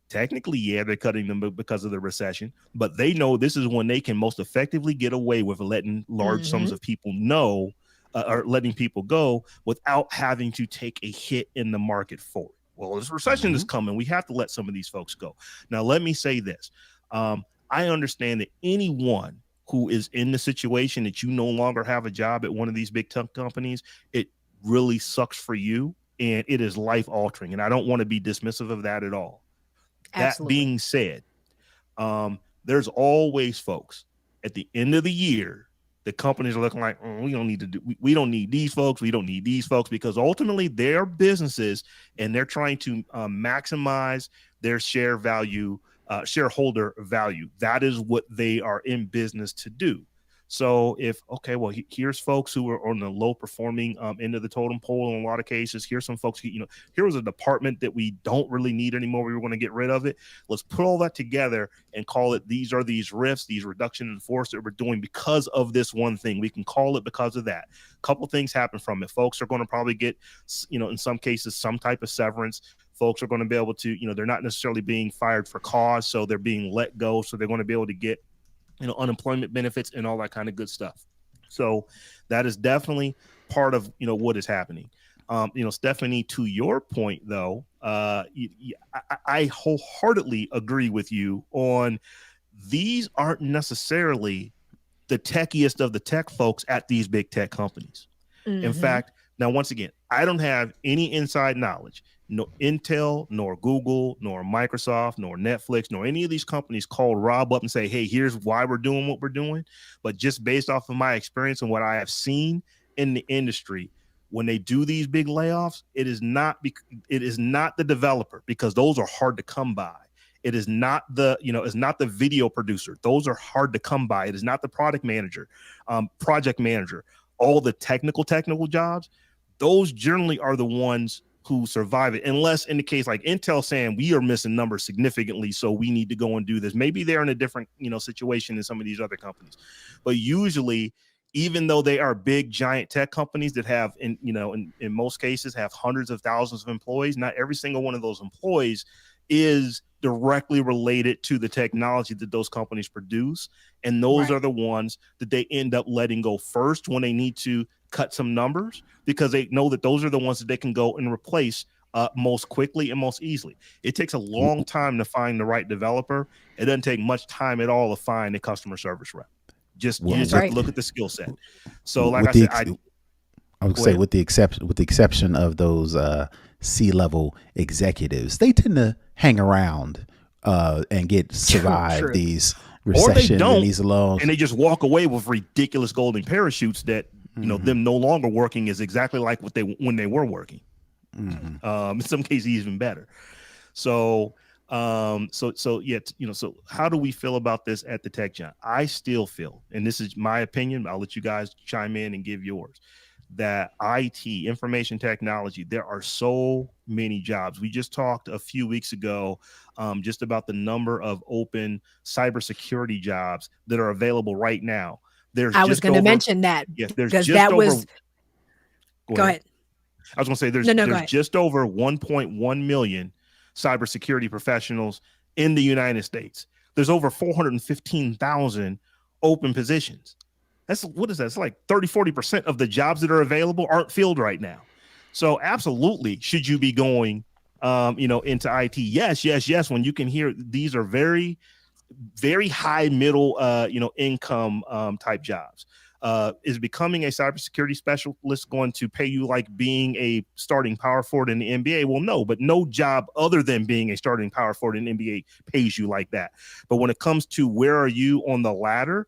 Technically, yeah, they're cutting them because of the recession, but they know this is when they can most effectively get away with letting large sums Hmm. of people know, or letting people go without having to take a hit in the market for it. Well, this recession is Mhm. coming. We have to let some of these folks go. Now, let me say this. I understand that anyone who is in the situation that you no longer have a job at one of these big tech companies, it really sucks for you and it is life altering. And I don't want to be dismissive of that at all. That Absolutely. being said, there's always folks at the end of the year, the companies are looking like, we don't need to do, we don't need these folks. We don't need these folks, because ultimately they're businesses and they're trying to maximize their shareholder value. That is what they are in business to do. So if, okay, well, here's folks who are on the low performing end of the totem pole in a lot of cases. Here's some folks, here was a department that we don't really need anymore. We were going to get rid of it. Let's put all that together and call it, these are these rifts, these reduction in force that we're doing because of this one thing. We can call it because of that. A couple things happen from it. Folks are going to probably get, in some cases, some type of severance. Folks are going to be able to, they're not necessarily being fired for cause, so they're being let go. So they're going to be able to get, unemployment benefits and all that kind of good stuff. So that is definitely part of, what is happening. Stephanie, to your point though, I wholeheartedly agree with you on, these aren't necessarily the techiest of the tech folks at these big tech companies. In Hmm. fact, now, once again, I don't have any inside knowledge. No Intel, nor Google, nor Microsoft, nor Netflix, nor any of these companies called Robb up and say, hey, here's why we're doing what we're doing. But just based off of my experience and what I have seen in the industry, when they do these big layoffs, it is not the developer, because those are hard to come by. It is not it's not the video producer. Those are hard to come by. It is not the product manager, project manager. All the technical jobs, those generally are the ones who survive it, unless in the case like Intel saying we are missing numbers significantly, so we need to go and do this. Maybe they're in a different situation than some of these other companies, but usually, even though they are big giant tech companies that have in most cases have hundreds of thousands of employees, not every single one of those employees is directly related to the technology that those companies produce. And those Right. are the ones that they end up letting go first when they need to cut some numbers, because they know that those are the ones that they can go and replace most quickly and most easily. It takes a long time to find the right developer. It doesn't take much time at all to find a customer service rep. You Well, That's just have right. to look at the skill set. So, like with I the said, ex- I I would go say ahead. with the exception of those C-level executives, they tend to hang around and get True. survive True. these Or they recessions and don't, these and lows. they just walk away with ridiculous golden parachutes that Hmm. them no longer working is exactly like what they when they were working. Hmm. In some cases, even better. So, yeah, so how do we feel about this at the Tech Giant? I still feel, and this is my opinion, I'll let you guys chime in and give yours, that IT, information technology, there are so many jobs. We just talked a few weeks ago just about the number of open cybersecurity jobs that are available right now. There's I was just going to over, mention that yes, there's because just that over, was, go go ahead. ahead. I was going to say No, go there's ahead. just over 1.1 million cybersecurity professionals in the United States. There's over 415,000 open positions. That's what is that? It's like 30-40% of the jobs that are available aren't filled right now. So absolutely, should you be going, into IT? Yes. When you can hear these are very, very high middle, income type jobs. Is becoming a cybersecurity specialist going to pay you like being a starting power forward in the NBA? Well, no, but no job other than being a starting power forward in the NBA pays you like that. But when it comes to where are you on the ladder,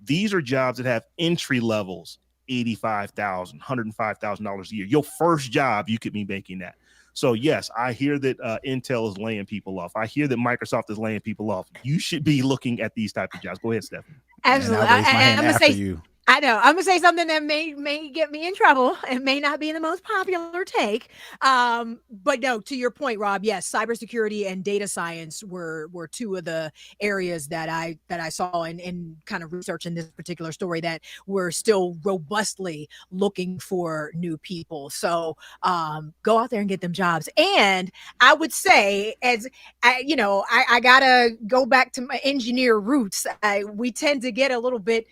these are jobs that have entry levels, $85,000, $105,000 a year. Your first job, you could be making that. So yes, I hear that Intel is laying people off. I hear that Microsoft is laying people off. You should be looking at these type of jobs. Go ahead, Stephanie. Absolutely. And I raise my hand I'm gonna after say, you. I know. I'm gonna say something that may get me in trouble. It may not be the most popular take. But no, to your point, Rob, yes, cybersecurity and data science were two of the areas that I saw in kind of researching this particular story that we're still robustly looking for new people. So go out there and get them jobs. And I would say, as I gotta go back to my engineer roots. We tend to get a little bit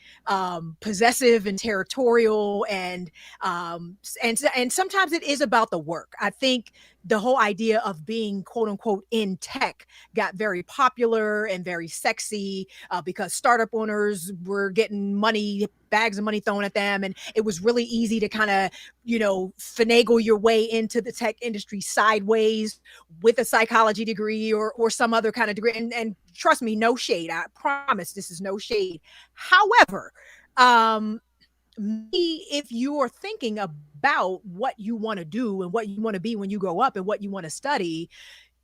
possessive and territorial, and sometimes it is about the work. I think the whole idea of being quote unquote in tech got very popular and very sexy because startup owners were getting bags of money thrown at them, and it was really easy to kind of finagle your way into the tech industry sideways with a psychology degree or some other kind of degree. And trust me, no shade, I promise this is no shade. However, if you are thinking about what you want to do and what you want to be when you grow up and what you want to study,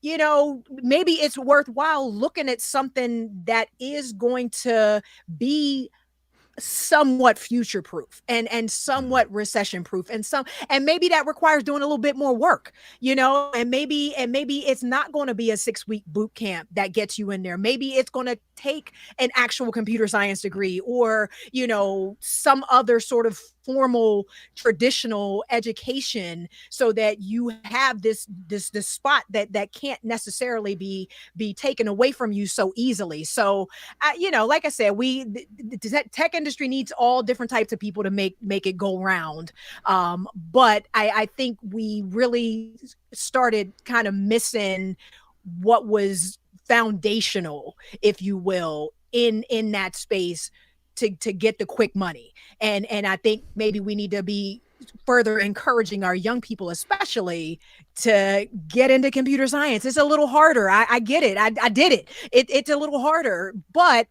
maybe it's worthwhile looking at something that is going to be somewhat future proof and somewhat recession proof, and maybe that requires doing a little bit more work, and maybe it's not going to be a 6-week boot camp that gets you in there. Maybe it's going to take an actual computer science degree or some other sort of formal traditional education so that you have this spot that can't necessarily be taken away from you so easily. So like I said, the tech industry needs all different types of people to make it go round. But I think we really started kind of missing what was foundational, if you will, in that space to get the quick money. And I think maybe we need to be further encouraging our young people, especially, to get into computer science. It's a little harder. I get it. I did it. It's a little harder, but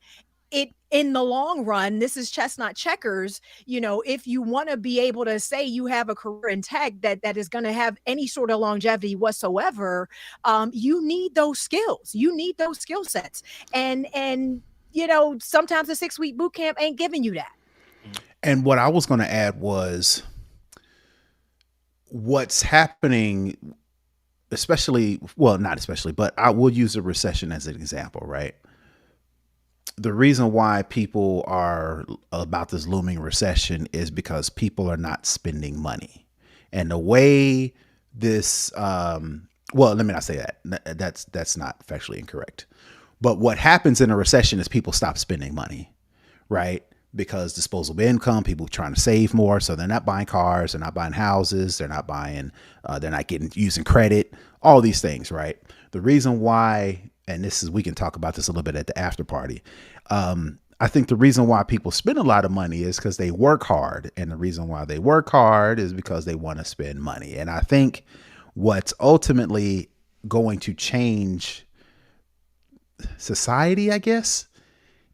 in the long run, this is chestnut checkers. If you want to be able to say you have a career in tech that is going to have any sort of longevity whatsoever, you need those skills. You need those skill sets. And sometimes a 6-week boot camp ain't giving you that. And what I was going to add was what's happening, not especially, but I will use a recession as an example, right? The reason why people are about this looming recession is because people are not spending money. And the way this, let me not say that. That's not factually incorrect. But what happens in a recession is people stop spending money, right? Because disposable income, people trying to save more. So they're not buying cars, they're not buying houses, they're not using credit, all these things, right? The reason why, and we can talk about this a little bit at the after party. I think the reason why people spend a lot of money is because they work hard. And the reason why they work hard is because they want to spend money. And I think what's ultimately going to change society, I guess,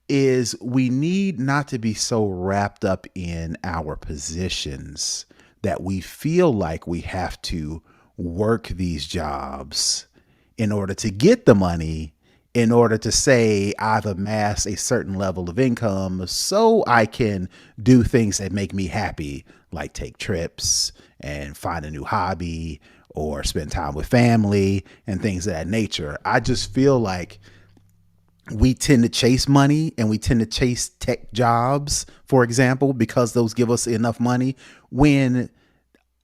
is we need not to be so wrapped up in our positions that we feel like we have to work these jobs in order to get the money, in order to say I've amassed a certain level of income so I can do things that make me happy, like take trips and find a new hobby or spend time with family and things of that nature. I just feel like we tend to chase money and we tend to chase tech jobs, for example, because those give us enough money, when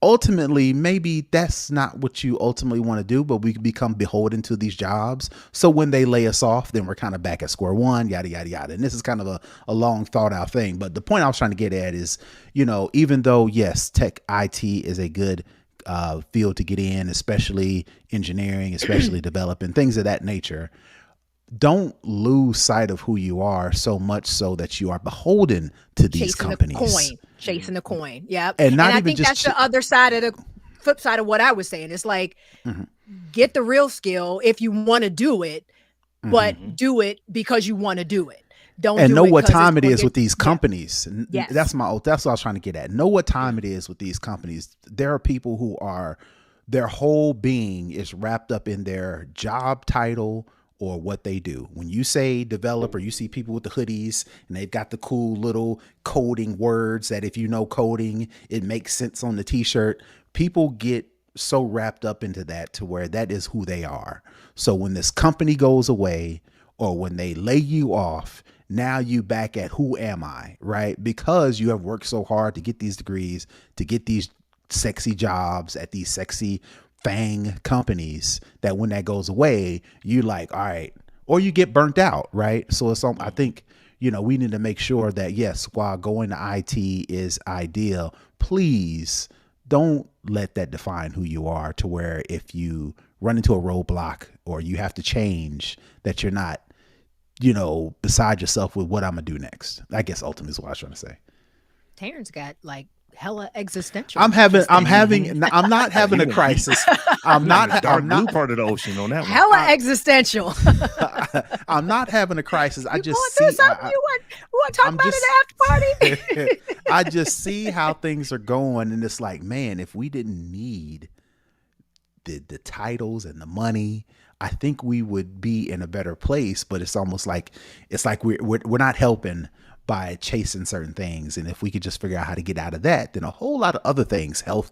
ultimately, maybe that's not what you ultimately want to do, but we become beholden to these jobs. So when they lay us off, then we're kind of back at square one, yada, yada, yada. And this is kind of a long thought out thing. But the point I was trying to get at is, even though, yes, tech IT is a good field to get in, especially engineering, especially developing things of that nature, don't lose sight of who you are so much so that you are beholden to these companies. Chasing the coin. Yep. And not I even think just that's the other side of the flip side of what I was saying. It's like, get the real skill if you want to do it, but do it because you want to do it. Don't and do know it what 'cause time it's it gonna is get- with these Yeah. companies. Yes. That's what I was trying to get at. Know what time it is with these companies. There are people who are, their whole being is wrapped up in their job title or what they do. When you say developer, you see people with the hoodies and they've got the cool little coding words that if you know coding, it makes sense on the t-shirt. People get so wrapped up into that to where that is who they are. So when this company goes away or when they lay you off, now you back at who am I, right? Because you have worked so hard to get these degrees, to get these sexy jobs at these sexy FANG companies, that when that goes away, you like, all right, or you get burnt out, right? So it's I think, we need to make sure that yes, while going to IT is ideal, please don't let that define who you are to where if you run into a roadblock or you have to change, that you're not, beside yourself with what I'm gonna do next. I guess ultimately is what I was trying to say. Terrance got like hella existential. I'm not having a went crisis. I'm not the dark blue part of the ocean on that one. Hella existential. I'm not having a crisis. I You just going through see. something you want to talk I'm about just- at the after party? I just see how things are going, and it's like, man, if we didn't need the titles and the money, I think we would be in a better place. But it's almost like we're not helping by chasing certain things. And if we could just figure out how to get out of that, then a whole lot of other things, health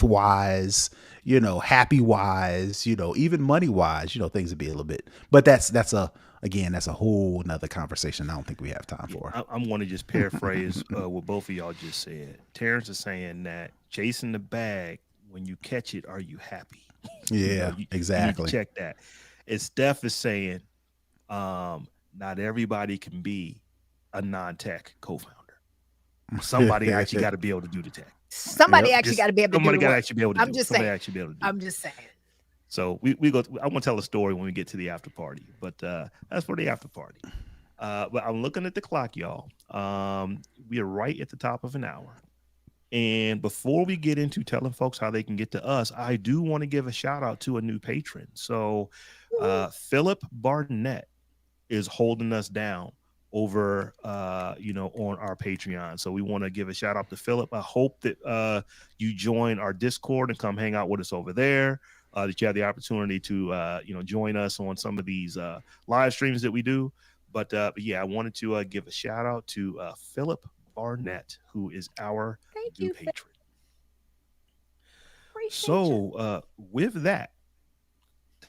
wise, happy wise, even money wise, things would be a little bit. But that's a whole nother conversation I don't think we have time for. I'm going to just paraphrase what both of y'all just said. Terrance is saying that chasing the bag, when you catch it, are you happy? Yeah, exactly. You need to check that. And Steph is saying, not everybody can be a non-tech co-founder. Somebody actually got to be able to do the tech. Somebody actually got to be able to do Somebody the got to work. actually be able to I'm do it. just Somebody saying. actually be able to do it. I'm just saying. So we go. I want to tell a story when we get to the after party, but that's for the after party. But I'm looking at the clock, y'all. We are right at the top of an hour. And before we get into telling folks how they can get to us, I do want to give a shout out to a new patron. So Philip Barnett is holding us down over on our Patreon. So we want to give a shout out to Philip. I hope that you join our Discord and come hang out with us over there. That you have the opportunity to join us on some of these live streams that we do. But yeah, I wanted to give a shout out to Philip Barnett, who is our new patron. So with that,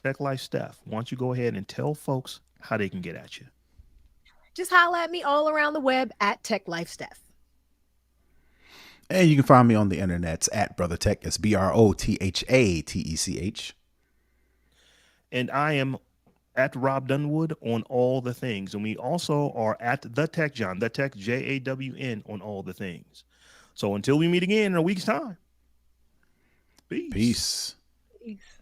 Tech Life Steph, why don't you go ahead and tell folks how they can get at you? Just holler at me all around the web at Tech Life Steph. And you can find me on the internets at Brother Tech. It's BROTHATECH. And I am at Robb Dunewood on all the things. And we also are at The Tech John, The Tech JAWN on all the things. So until we meet again in a week's time, peace. Peace. Peace.